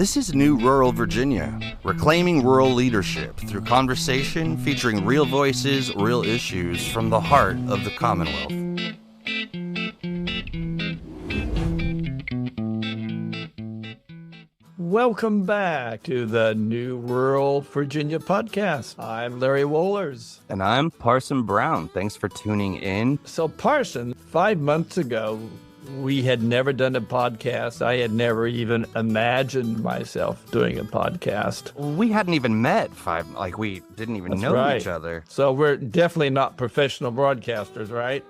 This is New Rural Virginia, reclaiming rural leadership through conversation featuring real voices, real issues from the heart of the Commonwealth. Welcome back to the New Rural Virginia podcast. I'm Larry Wohlers. And I'm Parson Brown. Thanks for tuning in. So Parson, 5 months ago, we had never done a podcast. I had never even imagined myself doing a podcast. We hadn't even met we didn't even know each other. So we're definitely not professional broadcasters, right?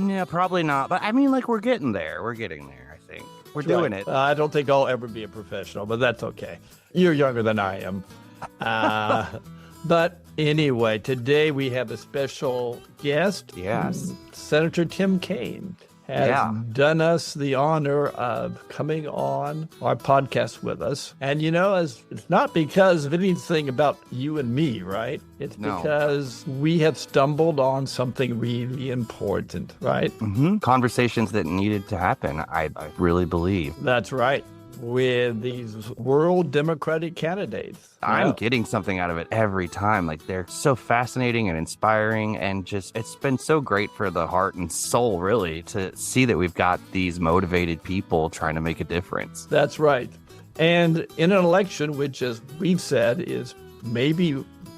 Yeah, probably not. But I mean, we're getting there. We're getting there, I think. We're doing it. I don't think I'll ever be a professional, but that's okay. You're younger than I am. But anyway, today we have a special guest. Yes. Senator Tim Kaine has done us the honor of coming on our podcast with us. And it's not because of anything about you and me, right? It's because we have stumbled on something really important, right? Mm-hmm. Conversations that needed to happen, I really believe. That's right. With these rural Democratic candidates. I'm getting something out of it every time. They're so fascinating and inspiring, and just it's been so great for the heart and soul, really, to see that we've got these motivated people trying to make a difference. That's right. And in an election, which, as we've said, is maybe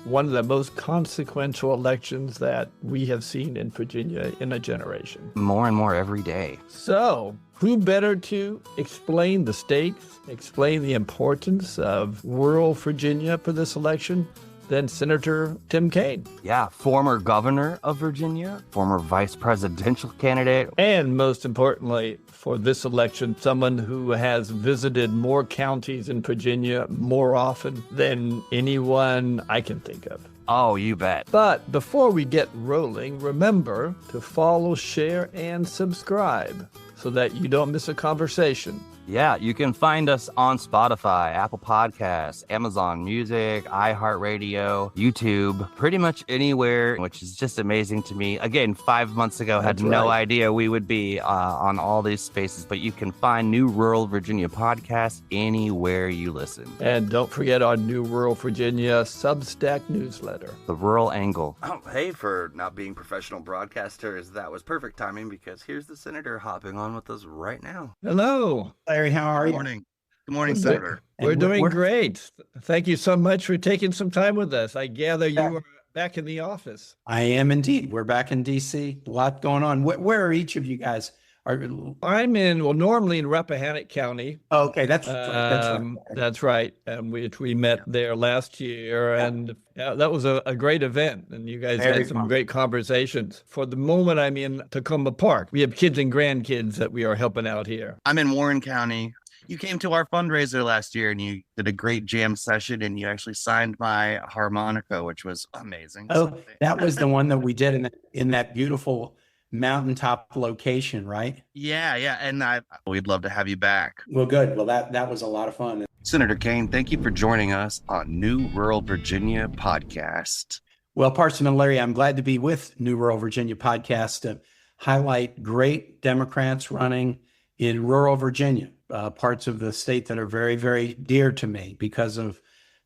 one of the most consequential elections that we have seen in Virginia in a generation. More and more every day. So, who better to explain the stakes, explain the importance of rural Virginia for this election than Senator Tim Kaine? Yeah, former governor of Virginia, former vice presidential candidate. And most importantly, for this election, someone who has visited more counties in Virginia more often than anyone I can think of. Oh, you bet. But before we get rolling, remember to follow, share, and subscribe so that you don't miss a conversation. Yeah, you can find us on Spotify, Apple Podcasts, Amazon Music, iHeartRadio, YouTube, pretty much anywhere, which is just amazing to me. Again, 5 months ago, had no idea we would be on all these spaces, but you can find New Rural Virginia podcast anywhere you listen. And don't forget our New Rural Virginia Substack newsletter. The Rural Angle. Oh, hey, for not being professional broadcasters, that was perfect timing because here's the senator hopping on with us right now. Hello. Larry, how are you? Good morning, Senator. We're doing great. Thank you so much for taking some time with us. I gather you are back in the office. I am indeed. We're back in D.C. A lot going on. Where are each of you guys? I'm normally in Rappahannock County. Oh, okay, that's right. Which we met there last year, and that was a great event. And you guys had some great conversations. For the moment, I'm in Tacoma Park. We have kids and grandkids that we are helping out here. I'm in Warren County. You came to our fundraiser last year and you did a great jam session and you actually signed my harmonica, which was amazing. Oh, that was the one that we did in that beautiful mountaintop location, right? Yeah. And we'd love to have you back. Well, good. Well, that was a lot of fun. Senator Kaine, thank you for joining us on New Rural Virginia podcast. Well, Parson and Larry, I'm glad to be with New Rural Virginia podcast to highlight great Democrats running in rural Virginia, parts of the state that are very, very dear to me because of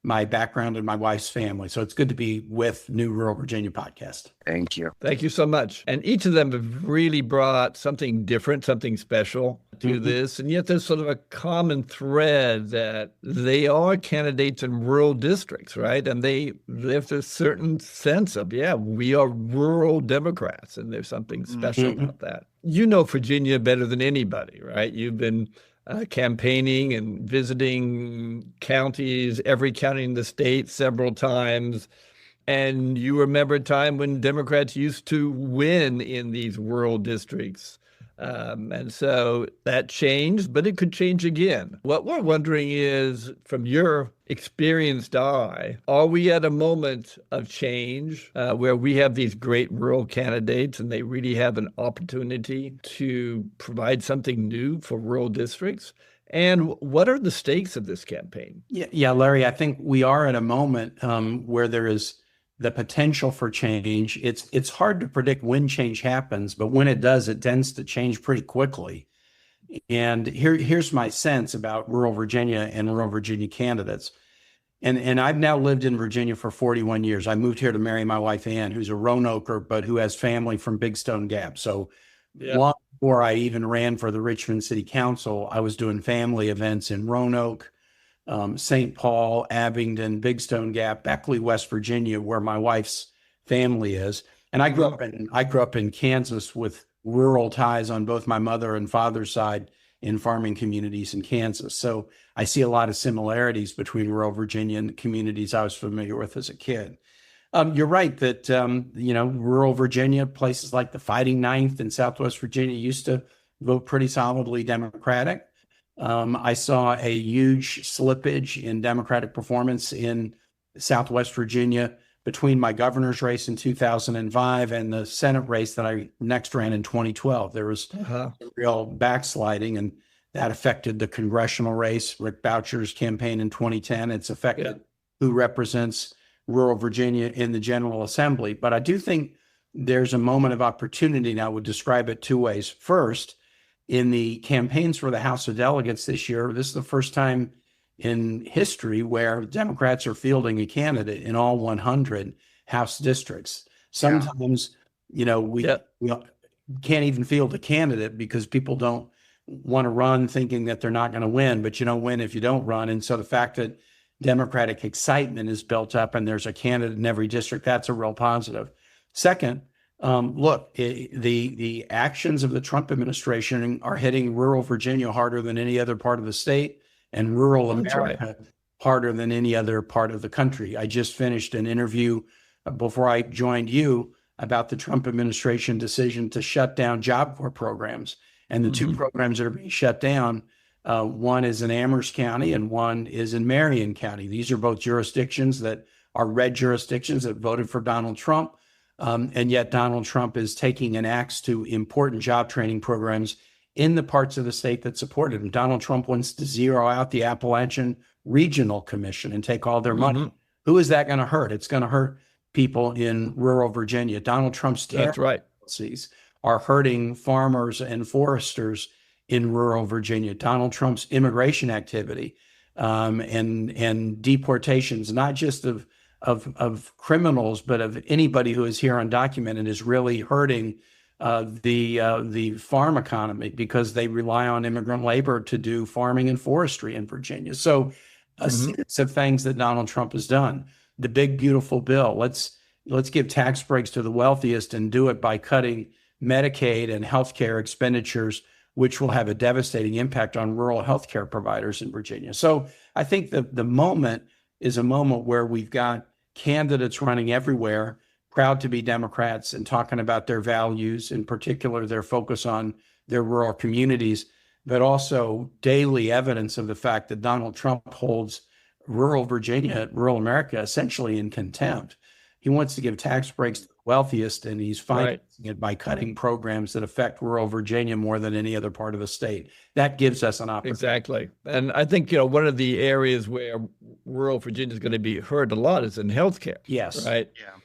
my background and my wife's family. So it's good to be with New Rural Virginia podcast. Thank you. Thank you so much. And each of them have really brought something different, something special to this. And yet there's sort of a common thread that they are candidates in rural districts, right? And they live a certain sense of, we are rural Democrats. And there's something special about that. You know Virginia better than anybody, right? You've been campaigning and visiting counties, every county in the state several times. And you remember a time when Democrats used to win in these rural districts. And so that changed, but it could change again. What we're wondering is, from your experienced eye, are we at a moment of change where we have these great rural candidates and they really have an opportunity to provide something new for rural districts? And what are the stakes of this campaign? Yeah, Larry, I think we are at a moment where there is the potential for change. It's hard to predict when change happens, but when it does, it tends to change pretty quickly. And here's my sense about rural Virginia and rural Virginia candidates. And I've now lived in Virginia for 41 years. I moved here to marry my wife, Ann, who's a Roanoker, but who has family from Big Stone Gap. So long before I even ran for the Richmond City Council, I was doing family events in Roanoke, St. Paul, Abingdon, Big Stone Gap, Beckley, West Virginia, where my wife's family is. And I grew up in Kansas with rural ties on both my mother and father's side in farming communities in Kansas. So I see a lot of similarities between rural Virginia and the communities I was familiar with as a kid. You're right that, rural Virginia, places like the Fighting Ninth in Southwest Virginia used to vote pretty solidly Democratic. I saw a huge slippage in Democratic performance in Southwest Virginia between my governor's race in 2005 and the Senate race that I next ran in 2012. There was real backsliding, and that affected the congressional race, Rick Boucher's campaign in 2010. It's affected who represents rural Virginia in the General Assembly. But I do think there's a moment of opportunity, and I would describe it two ways. First, in the campaigns for the House of Delegates this year, this is the first time in history where Democrats are fielding a candidate in all 100 House districts. Sometimes, we can't even field a candidate because people don't want to run thinking that they're not going to win, but you don't win if you don't run. And so the fact that Democratic excitement is built up and there's a candidate in every district, that's a real positive. Second, the actions of the Trump administration are hitting rural Virginia harder than any other part of the state, and rural America harder than any other part of the country. I just finished an interview before I joined you about the Trump administration decision to shut down Job Corps programs. And the two programs that are being shut down, one is in Amherst County and one is in Marion County. These are both jurisdictions that are red jurisdictions that voted for Donald Trump. And yet Donald Trump is taking an axe to important job training programs in the parts of the state that supported him. Donald Trump wants to zero out the Appalachian Regional Commission and take all their money. Who is that going to hurt? It's going to hurt people in rural Virginia. Donald Trump's policies are hurting farmers and foresters in rural Virginia. Donald Trump's immigration activity and deportations, not just of criminals, but of anybody who is here undocumented, is really hurting the farm economy because they rely on immigrant labor to do farming and forestry in Virginia. So a series of things that Donald Trump has done. The big, beautiful bill. Let's give tax breaks to the wealthiest and do it by cutting Medicaid and healthcare expenditures, which will have a devastating impact on rural healthcare providers in Virginia. So I think the moment is a moment where we've got candidates running everywhere, proud to be Democrats and talking about their values, in particular, their focus on their rural communities, but also daily evidence of the fact that Donald Trump holds rural Virginia, rural America, essentially in contempt. He wants to give tax breaks to the wealthiest, and he's financing it by cutting programs that affect rural Virginia more than any other part of the state. That gives us an opportunity. Exactly. And I think, one of the areas where rural Virginia is going to be hurt a lot is in healthcare. Yes. Right. Yeah.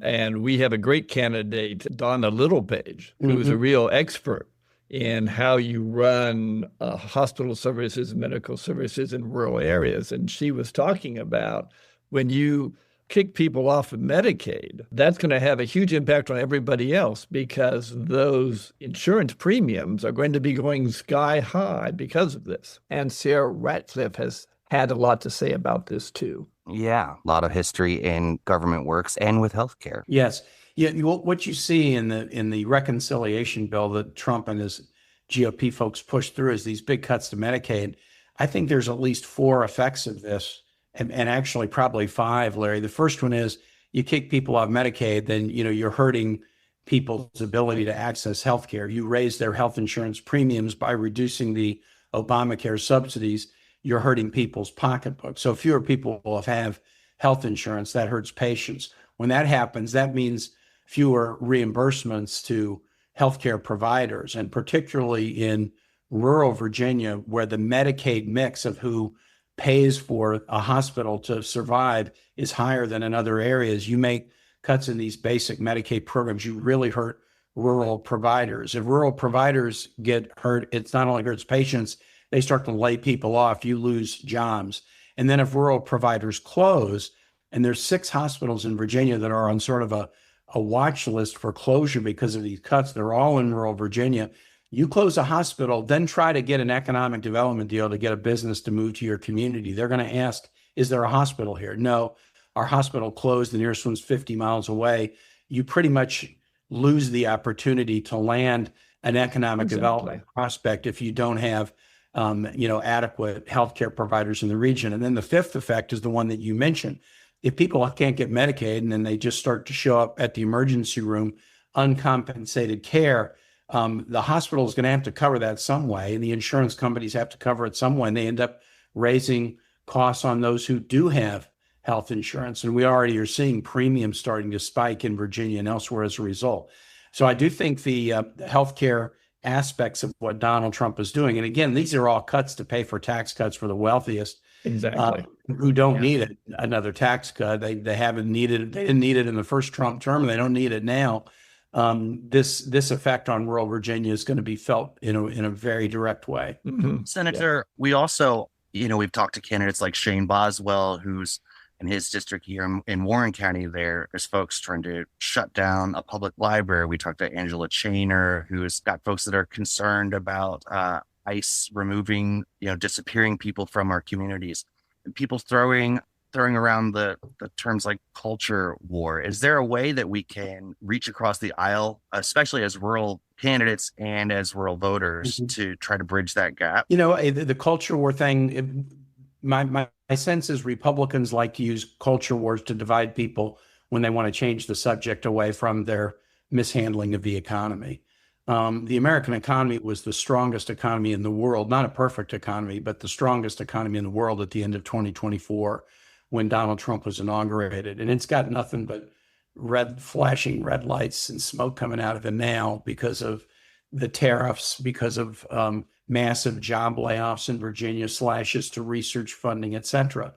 And we have a great candidate, Donna Littlepage, who is a real expert in how you run hospital services and medical services in rural areas. And she was talking about when you kick people off of Medicaid, that's going to have a huge impact on everybody else because those insurance premiums are going to be going sky high because of this. And Sarah Ratcliffe has had a lot to say about this too. Yeah, a lot of history in government works and with healthcare. Yes. Yeah, what you see in the reconciliation bill that Trump and his GOP folks pushed through is these big cuts to Medicaid. I think there's at least 4 effects of this. And actually probably 5, Larry. The first one is you kick people off Medicaid, then you're hurting people's ability to access health care. You raise their health insurance premiums by reducing the Obamacare subsidies. You're hurting people's pocketbooks. So fewer people will have health insurance. That hurts patients. When that happens, that means fewer reimbursements to healthcare providers, and particularly in rural Virginia, where the Medicaid mix of who pays for a hospital to survive is higher than in other areas. You make cuts in these basic Medicaid programs, you really hurt rural providers. If rural providers get hurt, it's not only hurts patients, they start to lay people off. You lose jobs. And then if rural providers close, and there's 6 hospitals in Virginia that are on sort of a watch list for closure because of these cuts. They're all in rural Virginia. You close a hospital, then try to get an economic development deal to get a business to move to your community. They're going to ask, is there a hospital here? No, our hospital closed. The nearest one's 50 miles away. You pretty much lose the opportunity to land an economic development prospect if you don't have adequate healthcare providers in the region. And then the 5th effect is the one that you mentioned. If people can't get Medicaid and then they just start to show up at the emergency room, uncompensated care, the hospital is going to have to cover that some way, and the insurance companies have to cover it some way, and they end up raising costs on those who do have health insurance. And we already are seeing premiums starting to spike in Virginia and elsewhere as a result. So I do think the healthcare aspects of what Donald Trump is doing, and again, these are all cuts to pay for tax cuts for the wealthiest, exactly, who don't need another tax cut. They haven't needed it. They didn't need it in the first Trump term, and they don't need it now. This effect on rural Virginia is going to be felt in a very direct way. Mm-hmm. Senator, we also, we've talked to candidates like Shane Boswell, who's in his district here in Warren County. There's folks trying to shut down a public library. We talked to Angela Chainer, who's got folks that are concerned about ICE removing, disappearing people from our communities. And people throwing around the terms like culture war. Is there a way that we can reach across the aisle, especially as rural candidates and as rural voters, to try to bridge that gap? The culture war thing, my sense is Republicans like to use culture wars to divide people when they want to change the subject away from their mishandling of the economy. The American economy was the strongest economy in the world, not a perfect economy, but the strongest economy in the world at the end of 2024 when Donald Trump was inaugurated. And it's got nothing but flashing red lights and smoke coming out of it now because of the tariffs, because of massive job layoffs in Virginia, slashes to research funding, et cetera.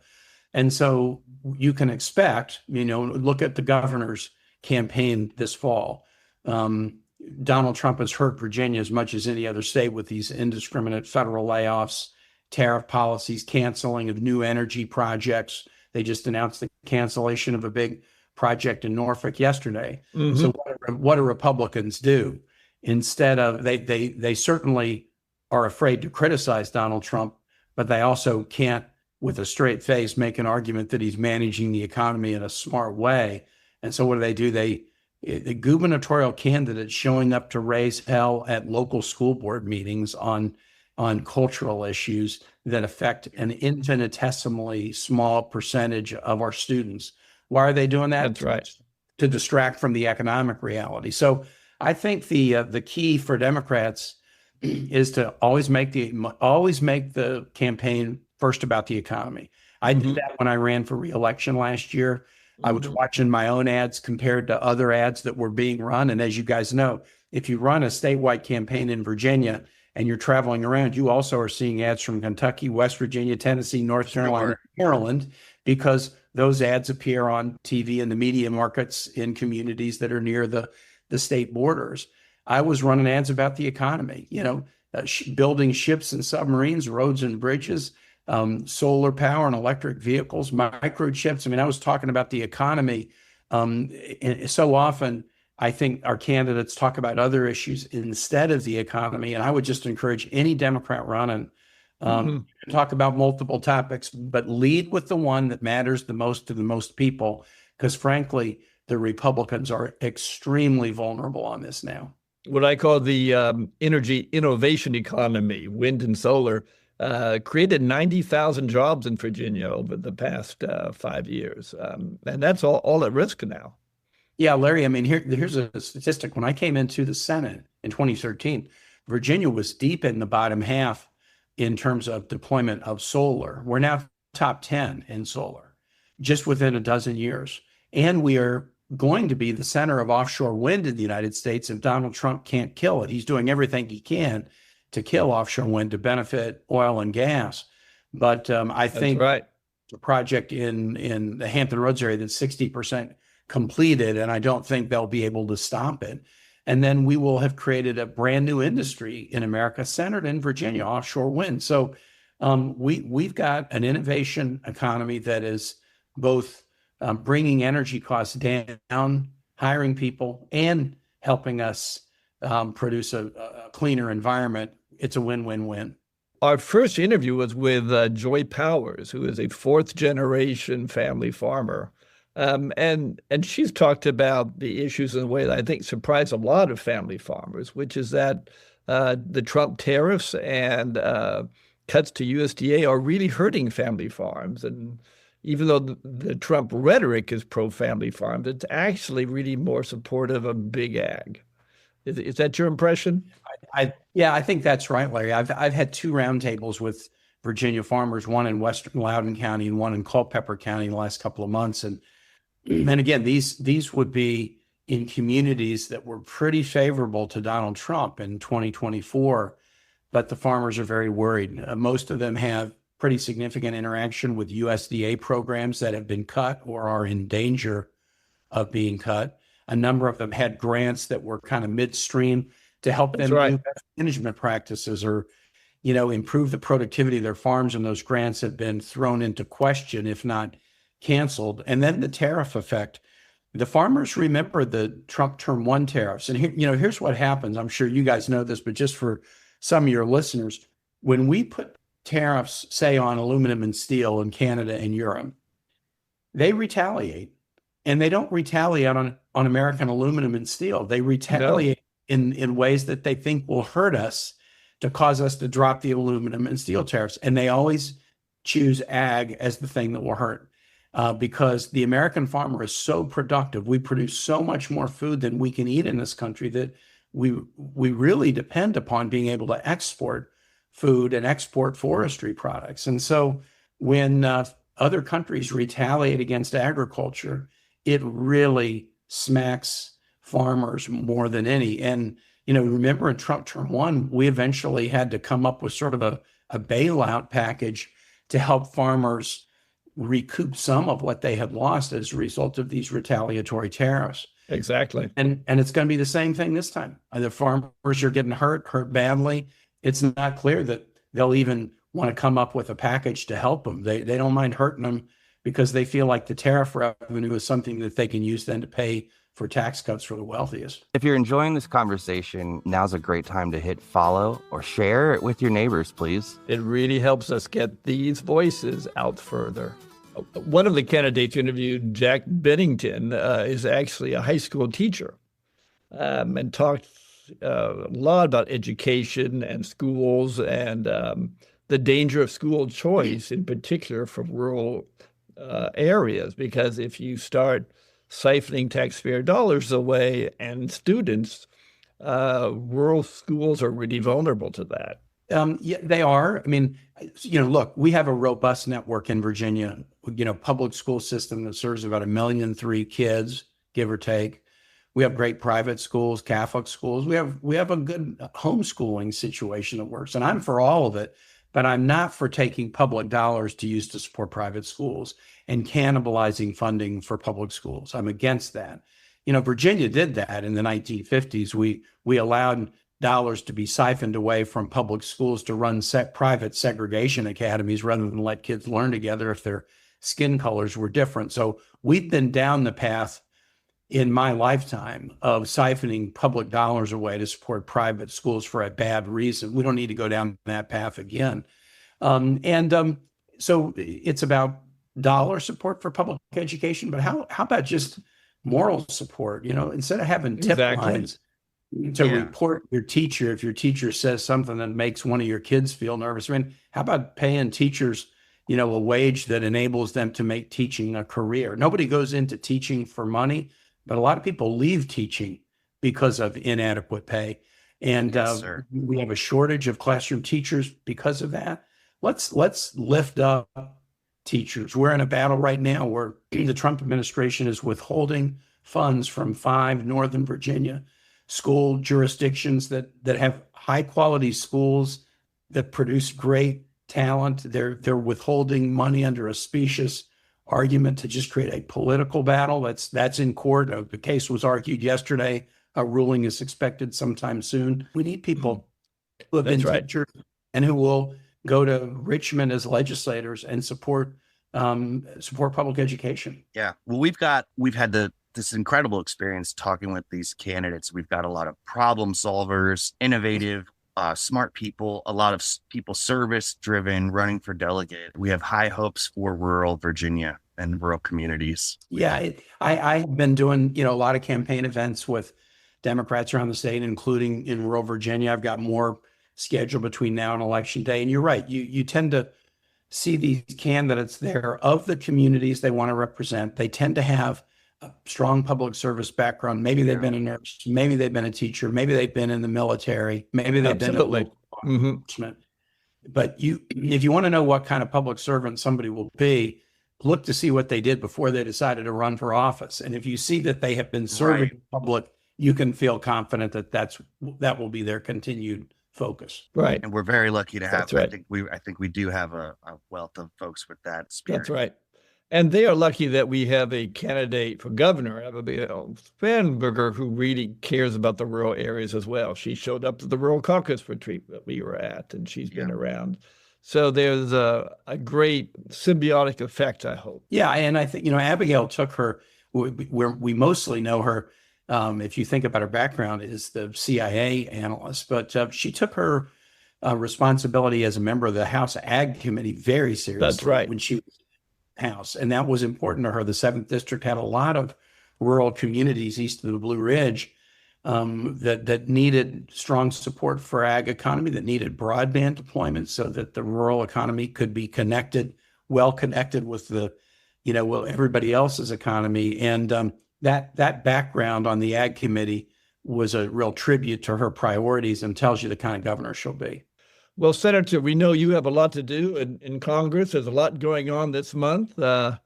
And so you can expect, look at the governor's campaign this fall. Donald Trump has hurt Virginia as much as any other state with these indiscriminate federal layoffs, tariff policies, canceling of new energy projects. They just announced the cancellation of a big project in Norfolk yesterday. Mm-hmm. So what do Republicans do? Instead of, they certainly are afraid to criticize Donald Trump, but they also can't, with a straight face, make an argument that he's managing the economy in a smart way. And so what do? The gubernatorial candidates showing up to raise hell at local school board meetings on cultural issues that affect an infinitesimally small percentage of our students. Why are they doing that? That's right. To distract from the economic reality. So I think the key for Democrats is to always make the campaign first about the economy. I did that when I ran for re-election last year. I was watching my own ads compared to other ads that were being run. And as you guys know, if you run a statewide campaign in Virginia and you're traveling around, you also are seeing ads from Kentucky, West Virginia, Tennessee, North Carolina, Maryland, because those ads appear on TV and the media markets in communities that are near the state borders. I was running ads about the economy, building ships and submarines, roads and bridges, solar power and electric vehicles, microchips. I mean, I was talking about the economy. And so often, I think our candidates talk about other issues instead of the economy. And I would just encourage any Democrat running talk about multiple topics, but lead with the one that matters the most to the most people, because frankly, the Republicans are extremely vulnerable on this now. What I call the energy innovation economy, wind and solar, created 90,000 jobs in Virginia over the past 5 years. And that's all at risk now. Yeah, Larry, I mean, here's a statistic. When I came into the Senate in 2013, Virginia was deep in the bottom half in terms of deployment of solar. We're now top 10 in solar, just within a dozen years. And we are going to be the center of offshore wind in the United States if Donald Trump can't kill it. He's doing everything he can to kill offshore wind to benefit oil and gas. But I think the project in the Hampton Roads area that's 60% completed, and I don't think they'll be able to stop it. And then we will have created a brand new industry in America centered in Virginia, offshore wind. So we've got an innovation economy that is both bringing energy costs down, hiring people, and helping us produce a cleaner environment. It's a win-win-win. Our first interview was with Joy Powers, who is a fourth-generation family farmer. And she's talked about the issues in a way that I think surprised a lot of family farmers, which is that the Trump tariffs and cuts to USDA are really hurting family farms. And even though the Trump rhetoric is pro-family farms, it's actually really more supportive of big ag. Is that your impression? Yeah, I think that's right, Larry. I've had two roundtables with Virginia farmers, one in Western Loudoun County and one in Culpeper County in the last couple of months. And again, these would be in communities that were pretty favorable to Donald Trump in 2024, but the farmers are very worried. Most of them have pretty significant interaction with USDA programs that have been cut or are in danger of being cut. A number of them had grants that were kind of midstream to help them do better management practices or, improve the productivity of their farms. And those grants have been thrown into question, if not canceled. And then the tariff effect. The farmers remember the Trump Term 1 tariffs. And here, here's what happens. I'm sure you guys know this, but just for some of your listeners, when we put tariffs, say, on aluminum and steel in Canada and Europe, they retaliate. And they don't retaliate on American aluminum and steel. They retaliate in ways that they think will hurt us to cause us to drop the aluminum and steel tariffs. And they always choose ag as the thing that will hurt because the American farmer is so productive. We produce so much more food than we can eat in this country that we really depend upon being able to export food and export forestry products. And so when other countries retaliate against agriculture, it really smacks farmers more than any. And, remember in Trump Term 1, we eventually had to come up with sort of a bailout package to help farmers recoup some of what they had lost as a result of these retaliatory tariffs. Exactly. And it's going to be the same thing this time. The farmers are getting hurt badly. It's not clear that they'll even want to come up with a package to help them. They don't mind hurting them because they feel like the tariff revenue is something that they can use then to pay for tax cuts for the wealthiest. If you're enjoying this conversation, now's a great time to hit follow or share it with your neighbors, please. It really helps us get these voices out further. One of the candidates interviewed, Jack Bennington, is actually a high school teacher and talked a lot about education and schools and the danger of school choice, in particular for rural areas, because if you start siphoning taxpayer dollars away and students, rural schools are really vulnerable to that. Yeah, they are. I mean, look, we have a robust network in Virginia, public school system that serves about 1.3 million kids, give or take. We have great private schools, Catholic schools. We have a good homeschooling situation that works, and I'm for all of it. But I'm not for taking public dollars to use to support private schools and cannibalizing funding for public schools. I'm against that. Virginia did that in the 1950s. We allowed dollars to be siphoned away from public schools to run private segregation academies rather than let kids learn together if their skin colors were different. So we've been down the path in my lifetime of siphoning public dollars away to support private schools for a bad reason. We don't need to go down that path again. So it's about dollar support for public education, but how about just moral support? Instead of having tip lines to report your teacher if your teacher says something that makes one of your kids feel nervous. I mean, how about paying teachers a wage that enables them to make teaching a career? Nobody goes into teaching for money, but a lot of people leave teaching because of inadequate pay. And we have a shortage of classroom teachers because of that. Let's lift up teachers. We're in a battle right now where the Trump administration is withholding funds from 5 Northern Virginia school jurisdictions that have high quality schools that produce great talent. They're withholding money under a specious argument to just create a political battle. That's in court. The case was argued yesterday A ruling is expected sometime soon. We need people who have been That's right. teachers and who will go to Richmond as legislators and support public education. Yeah. Well, we've had this incredible experience talking with these candidates. We've got a lot of problem solvers, innovative, smart people, a lot of people service driven, running for delegate. We have high hopes for rural Virginia and rural communities. Yeah, I've been doing, a lot of campaign events with Democrats around the state, including in rural Virginia. I've got more scheduled between now and Election Day. And you're right, you tend to see these candidates there of the communities they want to represent. They tend to have a strong public service background. Maybe they've been a nurse, maybe they've been a teacher, maybe they've been in the military, maybe they've been in law enforcement. But if you want to know what kind of public servant somebody will be, look to see what they did before they decided to run for office. And if you see that they have been serving the public, you can feel confident that that will be their continued focus. Right. And we're very lucky to have. Right. I think we do have a wealth of folks with that spirit. That's right. And they are lucky that we have a candidate for governor, Abigail Spanberger, who really cares about the rural areas as well. She showed up to the rural caucus retreat that we were at, and she's been around. So there's a great symbiotic effect, I hope. Yeah, and I think, Abigail took her, where we mostly know her, if you think about her background, is the CIA analyst, but she took her responsibility as a member of the House Ag Committee very seriously. That's right. When she was House, and that was important to her. The 7th District had a lot of rural communities east of the Blue Ridge that needed strong support for ag economy, that needed broadband deployment so that the rural economy could be well connected with everybody else's economy. And that background on the Ag Committee was a real tribute to her priorities and tells you the kind of governor she'll be. Well, Senator, we know you have a lot to do in Congress. There's a lot going on this month. But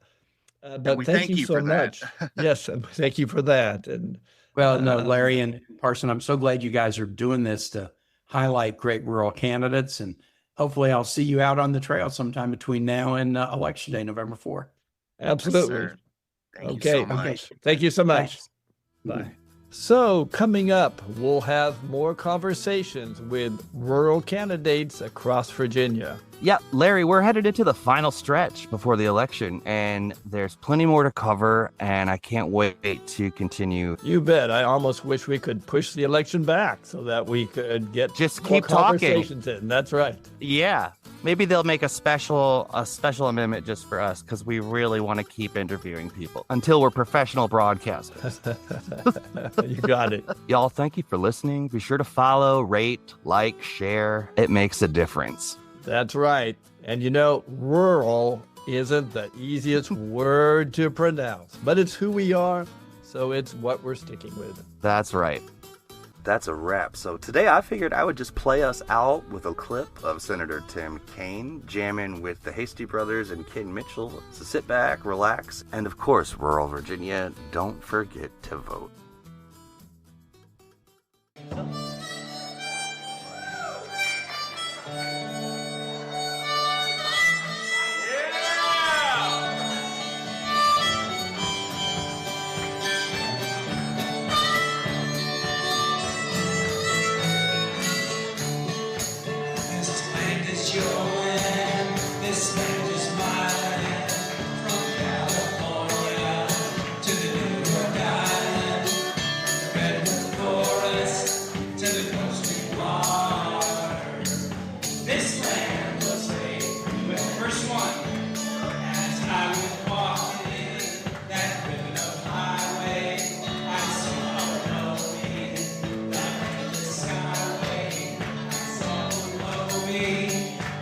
thank you so much. Yes, thank you for that. And Larry and Parson, I'm so glad you guys are doing this to highlight great rural candidates. And hopefully I'll see you out on the trail sometime between now and Election Day, November 4th. Absolutely. Yes, thank you so much. Okay. Thank you so much. Thanks. Bye. So coming up, we'll have more conversations with rural candidates across Virginia. Yeah, Larry, we're headed into the final stretch before the election, and there's plenty more to cover, and I can't wait to continue. You bet. I almost wish we could push the election back so that we could get just more keep talking. Conversations in. That's right. Yeah, maybe they'll make a special amendment just for us because we really want to keep interviewing people until we're professional broadcasters. You got it. Y'all, thank you for listening. Be sure to follow, rate, like, share. It makes a difference. That's right. And rural isn't the easiest word to pronounce, but it's who we are, so it's what we're sticking with. That's right. That's a wrap. So today I figured I would just play us out with a clip of Senator Tim Kaine jamming with the Hasty Brothers and Ken Mitchell. So sit back, relax, and of course, rural Virginia, don't forget to vote.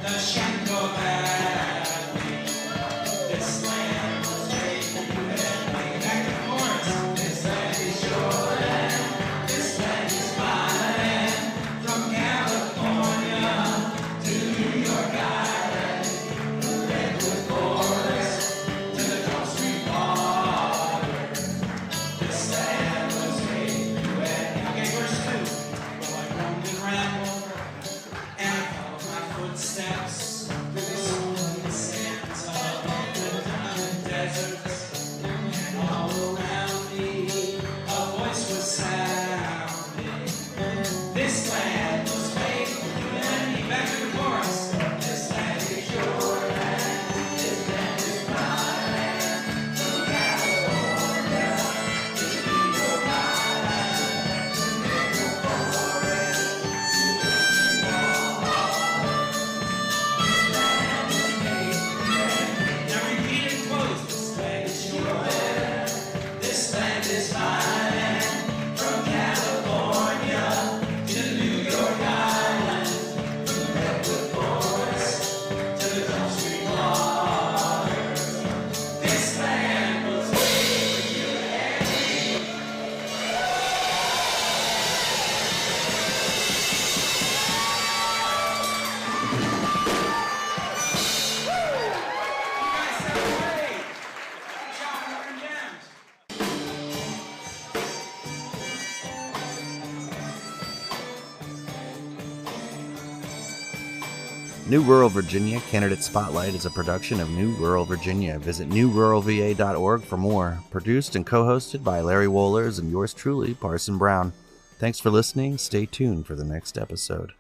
The New Rural Virginia Candidate Spotlight is a production of New Rural Virginia. Visit newruralva.org for more. Produced and co-hosted by Larry Wohlers and yours truly, Parson Brown. Thanks for listening. Stay tuned for the next episode.